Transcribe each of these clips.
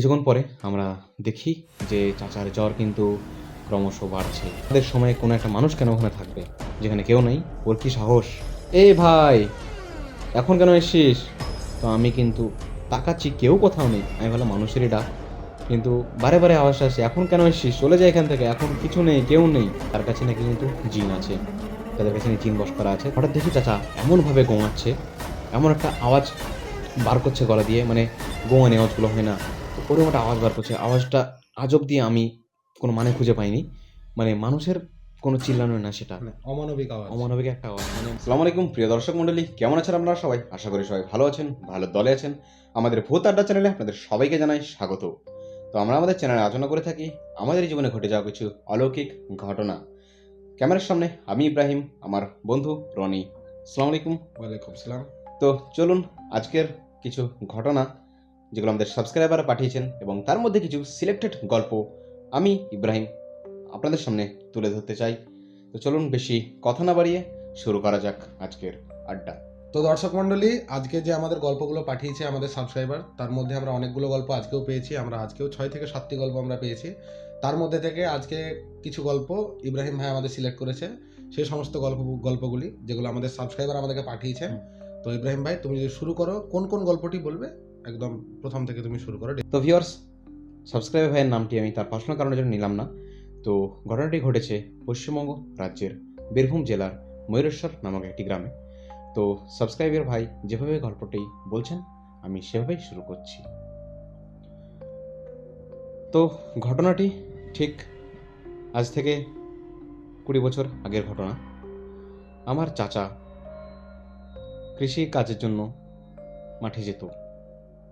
কিছুক্ষণ পরে আমরা দেখি যে চাচার জ্বর কিন্তু ক্রমশ বাড়ছে। আমাদের সময়ে কোনো একটা মানুষ কেন ওখানে থাকবে যেখানে কেউ নেই? ওর কি সাহস! এই ভাই, এখন কেন এসছিস? তো আমি কিন্তু তাকাচ্ছি, কেউ কোথাও নেই। আমি ভাবলাম মানুষেরই ডাক, কিন্তু বারে বারে আওয়াজ আসছে, এখন কেন এসছিস? চলে যায় এখান থেকে, এখন কিছু নেই, কেউ নেই। তার কাছে নাকি কিন্তু জিন আছে, তাদের কাছে নাকি জিন বশ করা আছে। হঠাৎ দেখি চাচা এমনভাবে গোঙাচ্ছে, এমন একটা আওয়াজ বার করছে গলা দিয়ে, মানে গোঙানি আওয়াজগুলো হয় না, তো ওরকম একটা আওয়াজ বার করছে। আওয়াজটা আজব দিয়ে আমি কোনো মানে খুঁজে পাইনি, মানে মানুষের কোনো চিল্লানো না, সেটা অমানবিক আওয়াজ। অমানবিক একটা আওয়াজ। মানে আসসালামু আলাইকুম প্রিয় দর্শক মণ্ডলী, কেমন আছেন আপনারা সবাই? আশা করি সবাই ভালো আছেন, ভালো দলে আছেন। আমাদের ভূত আড্ডা চ্যানেলে আপনাদের সবাইকে জানাই স্বাগত। তো আমরা আমাদের চ্যানেলে আলোচনা করে থাকি আমাদের জীবনে ঘটে যাওয়া কিছু অলৌকিক ঘটনা। ক্যামেরার সামনে আমি ইব্রাহিম, আমার বন্ধু রনি। আসসালামু আলাইকুম। ওয়ালাইকুম সালাম। তো চলুন আজকের কিছু ঘটনা যেগুলো আমাদের সাবস্ক্রাইবাররা পাঠিয়েছেন, এবং তার মধ্যে কিছু সিলেক্টেড গল্প আমি ইব্রাহিম আপনাদের সামনে তুলে ধরতে চাই। তো চলুন বেশি কথা না বাড়িয়ে শুরু করা যাক আজকের আড্ডা। তো দর্শক মণ্ডলী, আজকে যে আমাদের গল্পগুলো পাঠিয়েছে আমাদের সাবস্ক্রাইবার, তার মধ্যে আমরা অনেকগুলো গল্প আজকেও পেয়েছি। আমরা আজকেও 6 থেকে 7টি গল্প আমরা পেয়েছি। তার মধ্যে থেকে আজকে কিছু গল্প ইব্রাহিম ভাই আমাদের সিলেক্ট করেছে, সেই সমস্ত গল্পগুলি যেগুলো আমাদের সাবস্ক্রাইবার আমাদেরকে পাঠিয়েছেন। তো ইব্রাহিম ভাই, তুমি যদি শুরু করো, কোন কোন গল্পটি বলবে একদম প্রথম থেকে তুমি শুরু করো। তো ভিউয়ার্স, সাবস্ক্রাইবার ভাইয়ের নামটি আমি তার পার্সোনাল কারণের জন্য নিলাম না। তো ঘটনাটি ঘটেছে পশ্চিমবঙ্গ রাজ্যের বীরভূম জেলার ময়ূরেশ্বর নামক একটি গ্রামে। তো সাবস্ক্রাইবার ভাই যেভাবে গল্পটি বলছেন আমি সেভাবেই শুরু করছি। তো ঘটনাটি ঠিক আজ থেকে 20 বছর আগের ঘটনা। আমার চাচা কৃষি কাজের জন্য মাঠে যেত,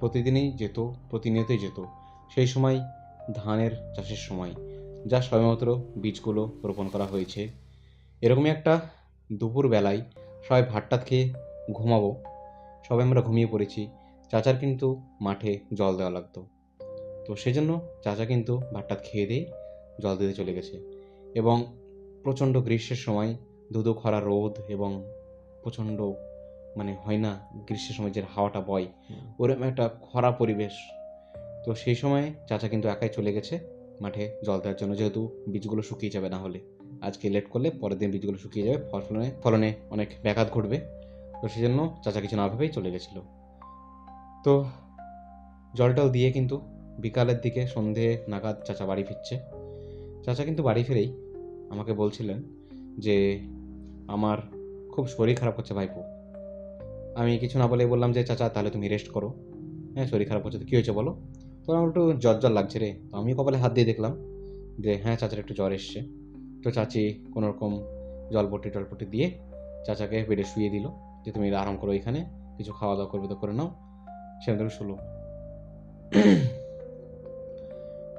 প্রতিদিনই যেত, প্রতিনিয়তই যেত। সেই সময় ধানের চাষের সময়, যা সবেমাত্র বীজগুলো রোপণ করা হয়েছে। এরকমই একটা দুপুরবেলায় সবাই ভাতটাত খেয়ে ঘুমাবো, সবাই আমরা ঘুমিয়ে পড়েছি। চাচার কিন্তু মাঠে জল দেওয়া লাগতো, তো সেই জন্য চাচা কিন্তু ভাতটাত খেয়ে দিয়েই জল দিতে চলে গেছে। এবং প্রচণ্ড গ্রীষ্মের সময় ধুধু খরা রোদ, এবং প্রচণ্ড মানে হয় না গ্রীষ্মের সময় যে হাওয়াটা বয়, ওরকম একটা খরা পরিবেশ। তো সেই সময় চাচা কিন্তু একাই চলে গেছে মাঠে জল দেওয়ার জন্য, যেহেতু বীজগুলো শুকিয়ে যাবে, না হলে আজকে লেট করলে পরের দিন বীজগুলো শুকিয়ে যাবে, ফলনে ফলনে অনেক ব্যাঘাত ঘটবে। তো সেই জন্য চাচা কিছু না ভেবেই চলে গেছিল। তো জলটাও দিয়ে কিন্তু বিকালের দিকে সন্ধে নাগাদ চাচা বাড়ি ফিরছে। চাচা কিন্তু বাড়ি ফিরেই আমাকে বলছিলেন যে আমার খুব শরীর খারাপ করছে ভাইপো। আমি কিছু না বলেই বললাম যে চাচা তাহলে তুমি রেস্ট করো। হ্যাঁ, শরীর খারাপ হচ্ছে তো কী হয়েছে বলো। তো আমার একটু জ্বর জ্বর লাগছে রে। তো আমি কপালে হাত দিয়ে দেখলাম যে হ্যাঁ, চাচার একটু জ্বর এসছে। তো চাচি কোনোরকম জলপট্টি টলপট্টি দিয়ে চাচাকে বেডে শুয়ে দিল, যে তুমি আরাম করো, এখানে কিছু খাওয়া দাওয়া করবে তো করে নাও। সেখান থেকে শুলো।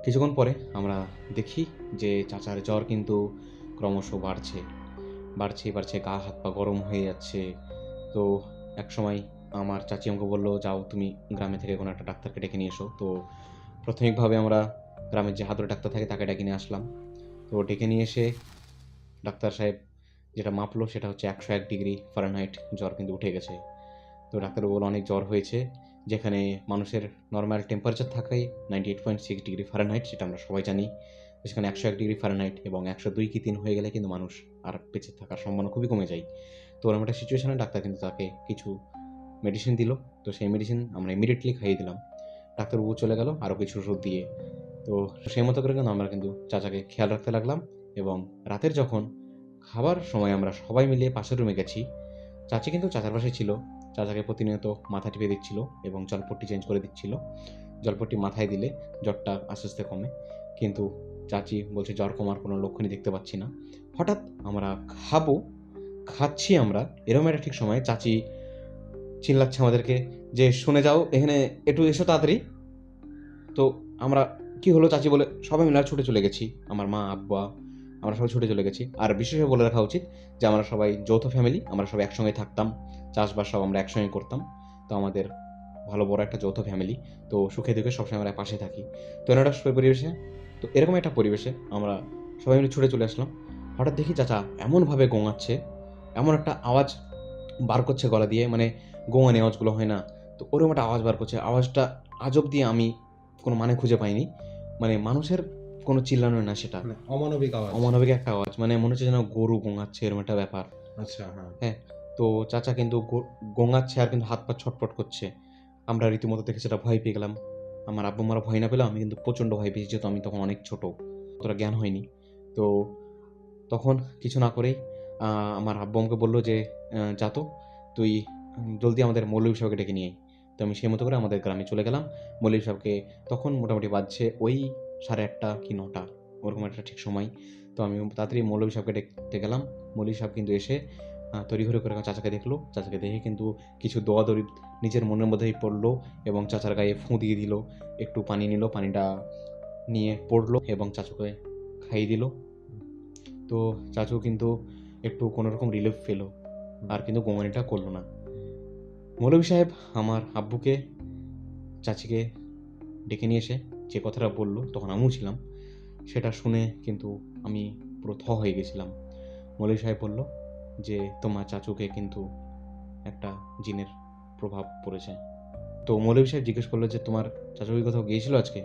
কিছুক্ষণ পরে আমরা দেখি যে চাচার জ্বর কিন্তু ক্রমশ বাড়ছে, বাড়ছে বাড়ছে, গা হাত পা গরম হয়ে যাচ্ছে। তো এক সময় আমার চাচি আমাকে বললো, যাও তুমি গ্রামে থেকে কোনো একটা ডাক্তারকে ডেকে নিয়ে এসো। তো প্রাথমিকভাবে আমরা গ্রামের যে হাতুড়ে ডাক্তার থাকে তাকে ডেকে নিয়ে আসলাম। তো ডেকে নিয়ে এসে ডাক্তার সাহেব যেটা মাপলো সেটা হচ্ছে 101 ডিগ্রি ফারেনহাইট, জ্বর কিন্তু উঠে গেছে। তো ডাক্তারবাবু বলল অনেক জ্বর হয়েছে, যেখানে মানুষের নর্মাল টেম্পারেচার থাকে 98.6 ডিগ্রি ফারেনহাইট, সেটা আমরা সবাই জানি। সেখানে 101 ডিগ্রি ফারেনহাইট এবং 102 কি 3 হয়ে গেলে কিন্তু মানুষ আর বেঁচে থাকার সম্ভাবনা খুবই কমে যায়। তো ওরকম একটা সিচুয়েশনে ডাক্তার কিন্তু তাকে কিছু মেডিসিন দিল। তো সেই মেডিসিন আমরা ইমিডিয়েটলি খাইয়ে দিলাম। ডাক্তারবাবু চলে গেল আরও কিছু ওষুধ দিয়ে। তো সেই মতো করে কিন্তু আমরা কিন্তু চাচাকে খেয়াল রাখতে লাগলাম। এবং রাতের যখন খাবার সময় আমরা সবাই মিলে পাশের রুমে গেছি, চাচি কিন্তু চাচার পাশে ছিল। চাচাকে প্রতিনিয়ত মাথা টিপে দিচ্ছিল এবং জলপট্টি চেঞ্জ করে দিচ্ছিল। জলপট্টি মাথায় দিলে জ্বরটা আস্তে আস্তে কমে, কিন্তু চাচি বলছে জ্বর কমার কোনো লক্ষণই দেখতে পাচ্ছি না। হঠাৎ আমরা খাচ্ছি আমরা, এরকম একটা ঠিক সময় চাচি চিল্লাচ্ছে আমাদেরকে যে শুনে যাও, এখানে একটু এসো তাড়াতাড়ি। তো আমরা কি হলো চাচি বলে সবাই মিলে ছুটে চলে গেছি। আমার মা, আব্বা, আমরা সবাই ছুটে চলে গেছি। আর বিশেষভাবে বলে রাখা উচিত যে আমরা সবাই যৌথ ফ্যামিলি, আমরা সবাই একসঙ্গে থাকতাম, চাষবাস সব আমরা একসঙ্গে করতাম। তো আমাদের ভালো বড় একটা যৌথ ফ্যামিলি। তো সুখে দুঃখে সবসময় আমরা পাশে থাকি। তো এরকম একটা পরিবেশে, তো এরকম একটা পরিবেশে আমরা সবাই মিলে ছুটে চলে আসলাম। হঠাৎ দেখি চাচা এমনভাবে গোঙাচ্ছে, এমন একটা আওয়াজ বার করছে গলা দিয়ে, মানে গোঙানি আওয়াজগুলো হয় না, তো ওরকম একটা আওয়াজ বার করছে। আওয়াজটা আজব দিয়ে আমি কোনো মানে খুঁজে পাইনি, মানে মানুষের কোনো চিল্লানো না, সেটা মানে অমানবিক আওয়াজ। অমানবিক একটা আওয়াজ, মানে মনে হচ্ছে যেন গরু গোঙাচ্ছে, এরকম একটা ব্যাপার। আচ্ছা, হ্যাঁ। হ্যাঁ, তো চাচা কিন্তু গোঙাচ্ছে আর কিন্তু হাত পা ছটফট করছে। আমরা রীতিমতো দেখে সেটা ভয় পেয়ে গেলাম। আমার আব্বু আম্মারা ভয় না পেলেও আমি কিন্তু প্রচণ্ড ভয় পেয়েছি, যেহেতু আমি তখন অনেক ছোট, অতটা জ্ঞান হয়নি। তো তখন কিছু না করেই আমার আব্বু আমাকে বললো যে যা তো, তুই জলদি আমাদের মৌলভী সাহেবকে ডেকে নিয়ে আয়। তো আমি সেই মতো করে আমাদের গ্রামে চলে গেলাম। মৌলভী সাহেবকে তখন মোটামুটি বাজছে ওই 8:30 কি 9টা, ওরকম একটা ঠিক সময়। তো আমি তাড়াতাড়ি মৌলভী সাহেবকে দেখতে গেলাম। মৌলভী সাহেব কিন্তু এসে তড়িঘড়ি করে চাচাকে দেখলো। চাচাকে দেখে কিন্তু কিছু দোয়া-দরি নিজের মনের মধ্যেই পড়লো এবং চাচার গায়ে ফুঁ দিয়ে দিল। একটু পানি নিল, পানিটা নিয়ে পড়লো এবং চাচুকে খাইয়ে দিল। তো চাচু কিন্তু একটু কোনোরকম রিলিফ পেলো, আর কিন্তু গোঙানিটা করলো না। মৌলভী সাহেব আমার আব্বুকে, চাচিকে ডেকে নিয়ে এসে যে কথাটা বললো, তখন আমিও ছিলাম, সেটা শুনে কিন্তু আমি পুরো হয়ে গেছিলাম। মৌলভী সাহেব বলল যে তোমার চাচুকে কিন্তু একটা জিনের প্রভাব পড়েছে। তো মৌলভী সাহেব জিজ্ঞেস করলো যে তোমার চাচু কি কোথাও গিয়েছিল আজকে?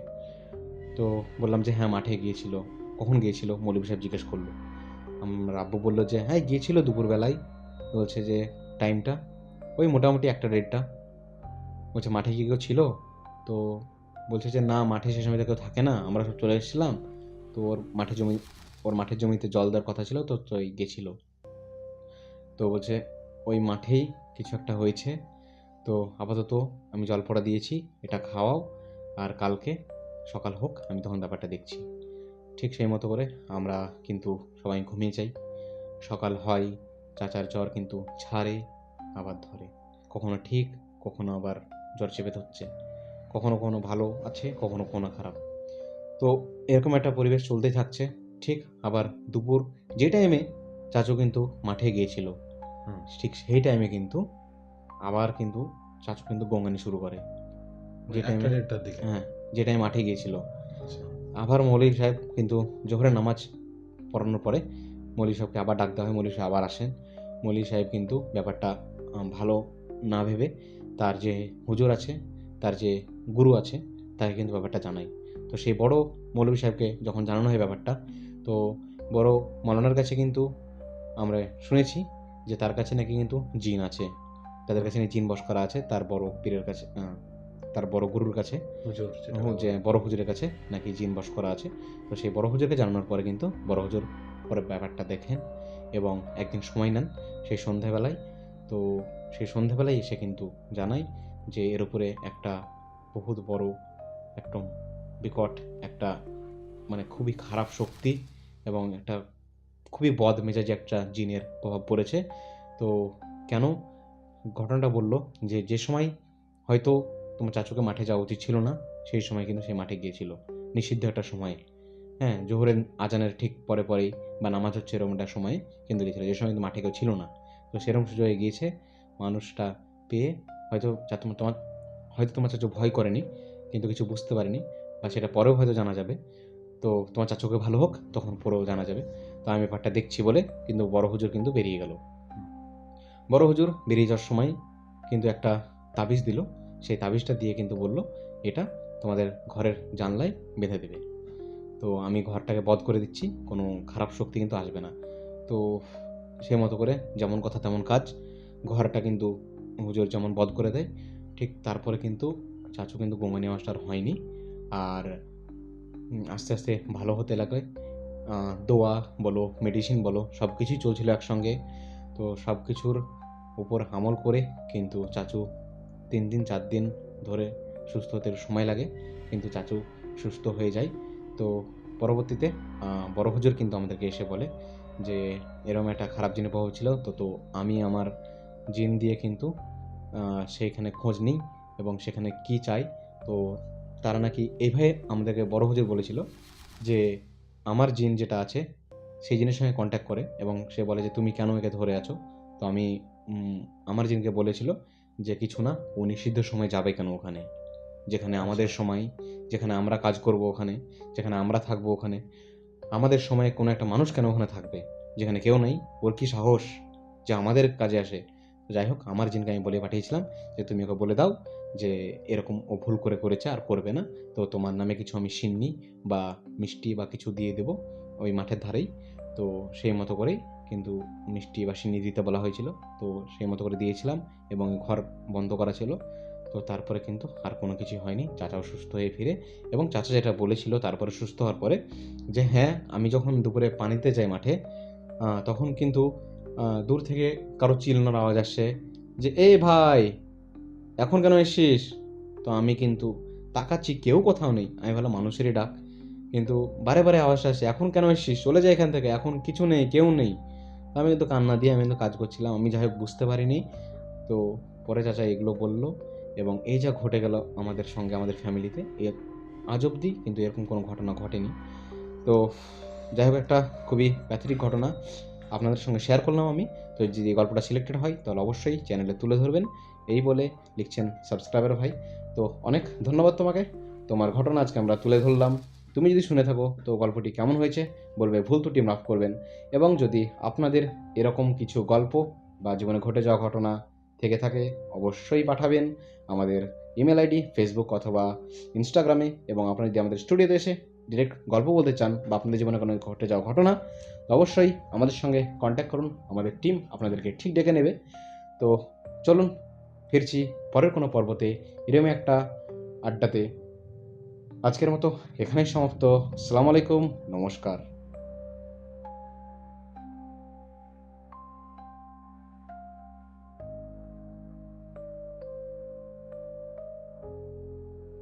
তো বললাম যে হ্যাঁ, মাঠে গিয়েছিল। কখন গিয়েছিল? মৌলভী সাহেব জিজ্ঞেস করলো। আমার আব্বু বললো যে হ্যাঁ, গিয়েছিল দুপুরবেলায়। বলছে যে টাইমটা ওই মোটামুটি 1টা-1:30। বলছে মাঠে কি কেউ ছিল? তো বলছে যে না, মাঠে সে সময় তো কেউ থাকে না, আমরা সব চলে এসেছিলাম। তো ওর মাঠের জমিতে জল দেওয়ার কথা ছিল, তো গেছিল। তো বলছে ওই মাঠেই কিছু একটা হয়েছে। তো আপাতত আমি জল পড়া দিয়েছি, এটা খাওয়াও, আর কালকে সকাল হোক, আমি তখন ব্যাপারটা দেখছি। ঠিক সেই মতো করে আমরা কিন্তু সবাই ঘুমিয়ে যাই। সকাল হয়, চাচার জ্বর কিন্তু ছাড়ে আবার ধরে, কখনো ঠিক, কখনো আবার জ্বর চেপে ধরছে, কখনো কখনো ভালো আছে, কখনো কখনো খারাপ। তো এরকম একটা পরিবেশ চলতেই থাকছে। ঠিক আবার দুপুর যে টাইমে চাচু কিন্তু মাঠে গিয়েছিল, ঠিক সেই টাইমে কিন্তু আবার কিন্তু চাচু কিন্তু গোঙানি শুরু করে। যে টাইমে 1টা-1:30টার দিকে। হ্যাঁ, যে টাইমে মাঠে গিয়েছিল। আচ্ছা। আবার মৌলভী সাহেব কিন্তু জোহরের নামাজ পড়ানোর পরে মৌলভী সাহেবকে আবার ডাক দেওয়া হয়। মৌলভী সাহেব আবার আসেন। মৌলভী সাহেব কিন্তু ব্যাপারটা ভালো না ভেবে তার যে হুজুর আছে, তার যে গুরু আছে, তাকে কিন্তু ব্যাপারটা জানায়। তো সেই বড় মৌলভী সাহেবকে যখন জানানো হয় ব্যাপারটা, তো বড় মাওলানার কাছে কিন্তু আমরা শুনেছি যে তার কাছে নাকি কিন্তু জিন আছে। তাদের কাছে নাকি জিন বশ করা আছে, তার বড় পীরের কাছে, তার বড় গুরুর কাছে, হুজুর যেটা যে বড় হুজুরের কাছে নাকি জিন বশ করা আছে। তো সেই বড় হুজুরকে জানানোর পরে কিন্তু বড় হুজুর পরে ব্যাপারটা দেখেন এবং একদিন সময় নেন সেই সন্ধ্যাবেলায়। তো সেই সন্ধ্যাবেলায় এসে কিন্তু জানায় যে এর উপরে একটা বহুত বড়, একদম বিকট একটা, মানে খুবই খারাপ শক্তি এবং একটা খুবই বদমেজাজি একটা জিনের প্রভাব পড়েছে। তো কেন? ঘটনাটা বলল যে যে সময় হয়তো তোমার চাচুকে মাঠে যাওয়া উচিত ছিল না, সেই সময় কিন্তু সে মাঠে গিয়েছিল নিষিদ্ধ একটা সময়ে। হ্যাঁ, জোহরের আজানের ঠিক পরেই বা নামাজ হচ্ছে এরকম একটা সময়ে কিন্তু গিয়েছিল, যে সময় কিন্তু মাঠে কেউ ছিল না। তো সেরকম সুযোগে গিয়েছে মানুষটা পেয়ে। হয়তো তোমার চাচু ভয় করেনি, কিন্তু কিছু বুঝতে পারেনি, বা সেটা পরেও হয়তো জানা যাবে। তো তোমার চাচুকে ভালো হোক, তখন পরেও জানা যাবে। তো আমি ব্যাপারটা দেখছি বলে কিন্তু বড় হুজুর কিন্তু বেরিয়ে গেল। বড় হুজুর বেরিয়ে যাওয়ার সময় কিন্তু একটা তাবিজ দিল। সেই তাবিজটা দিয়ে কিন্তু বলল এটা তোমাদের ঘরের জানলায় বেঁধে দেবে। তো আমি ঘরটাকে বধ করে দিচ্ছি, কোনো খারাপ শক্তি কিন্তু আসবে না। তো সে মতো করে যেমন কথা তেমন কাজ, ঘরটা কিন্তু হুজুর যেমন বধ করে দেয়, ঠিক তারপরে কিন্তু চাচু কিন্তু গোঙানি আওয়াজটা আর হয়নি। আর আস্তে আস্তে ভালো হতে লাগে। দোয়া বলো, মেডিসিন বলো, সব কিছুই চলছিল একসঙ্গে। তো সব কিছুর উপর আমল করে কিন্তু চাচু 3 দিন 4 দিন ধরে সুস্থ হতে সময় লাগে, কিন্তু চাচু সুস্থ হয়ে যায়। তো পরবর্তীতে বড় হুজুর কিন্তু আমাদেরকে এসে বলে যে এরকম একটা খারাপ জিনের প্রভাব ছিল। তো আমি আমার জিন দিয়ে কিন্তু সেইখানে খোঁজ নিই এবং সেখানে কী চাই। তো তারা নাকি এইভাবে আমাদেরকে বড় হুজুর বলেছিল যে আমার জিন যেটা আছে সেই জিনের সঙ্গে কন্ট্যাক্ট করে এবং সে বলে যে তুমি কেন একে ধরে আছো? তো আমি আমার জিনকে বলেছিল যে কিছু না, ও নিষিদ্ধ সময় যাবে কেন ওখানে, যেখানে আমাদের সময়, যেখানে আমরা কাজ করব ওখানে, যেখানে আমরা থাকবো ওখানে, আমাদের সময়ে কোনো একটা মানুষ কেন ওখানে থাকবে যেখানে কেউ নেই? ওর কি সাহস যে আমাদের কাজে আসে? তো যাই হোক, আমার জিনকে আমি বলে পাঠিয়েছিলাম যে তুমি ওকে বলে দাও যে এরকম ও ভুল করেছে আর করবে না, তো তোমার নামে কিছু আমি সিন্নি বা মিষ্টি বা কিছু দিয়ে দেবো ওই মাঠের ধারেই। তো সেই মতো করেই কিন্তু মিষ্টি বা সিন্নি দিতে বলা হয়েছিল, তো সেই মতো করে দিয়েছিলাম এবং ঘর বন্ধ করা ছিল। তো তারপরে কিন্তু আর কোনো কিছুই হয়নি, চাচাও সুস্থ হয়ে ফিরে। এবং চাচা যেটা বলেছিল তারপরে সুস্থ হওয়ার পরে, যে হ্যাঁ আমি যখন দুপুরে পানিতে যাই মাঠে, তখন কিন্তু দূর থেকে কারো চিল্লানোর আওয়াজ আসছে যে এই ভাই এখন কেন এসছিস। তো আমি কিন্তু তাকাচ্ছি, কেউ কোথাও নেই, আমি ভাবলাম মানুষেরই ডাক, কিন্তু বারে বারে আওয়াজ আসছে এখন কেন এসছিস, চলে যায় এখান থেকে, এখন কিছু নেই, কেউ নেই। তো আমি কিন্তু কান্না দিয়ে আমি কিন্তু কাজ করছিলাম, আমি যাই হোক বুঝতে পারিনি। তো পরে চাচা এগুলো বলল, এবং এই যা ঘটে গেল আমাদের সঙ্গে আমাদের ফ্যামিলিতে, এর আজ অবধি কিন্তু এরকম কোনো ঘটনা ঘটেনি। তো যাই হোক, একটা খুবই প্যাথেটিক ঘটনা আপনাদের সঙ্গে শেয়ার করলাম আমি। তো যদি গল্পটা সিলেক্টেড হয় তাহলে অবশ্যই চ্যানেলে তুলে ধরবেন, এই বলে লিখছেন সাবস্ক্রাইবার ভাই। তো অনেক ধন্যবাদ তোমাকে, তোমার ঘটনা আজকে আমরা তুলে ধরলাম। তুমি যদি শুনে থাকো তো গল্পটি কেমন হয়েছে বলবে, ভুল ত্রুটি মাফ করবেন। এবং যদি আপনাদের এরকম কিছু গল্প বা জীবনে ঘটে যাওয়া ঘটনা থেকে থাকে অবশ্যই পাঠাবেন আমাদের ইমেল আইডি, ফেসবুক অথবা ইনস্টাগ্রামে। এবং আপনারা যদি আমাদের স্টুডিওতে এসে ডিরেক্ট গল্প বলতে চান বা আপনাদের জীবনে কোনো ঘটে যাওয়া ঘটনা, তো অবশ্যই আমাদের সঙ্গে কন্ট্যাক্ট করুন, আমাদের টিম আপনাদেরকে ঠিক ডেকে নেবে। তো চলুন ফিরছি পরের কোনো পর্বতে এরকম একটা আড্ডাতে। আজকের মতো এখানেই সমাপ্ত। আসসালামু আলাইকুম, নমস্কার।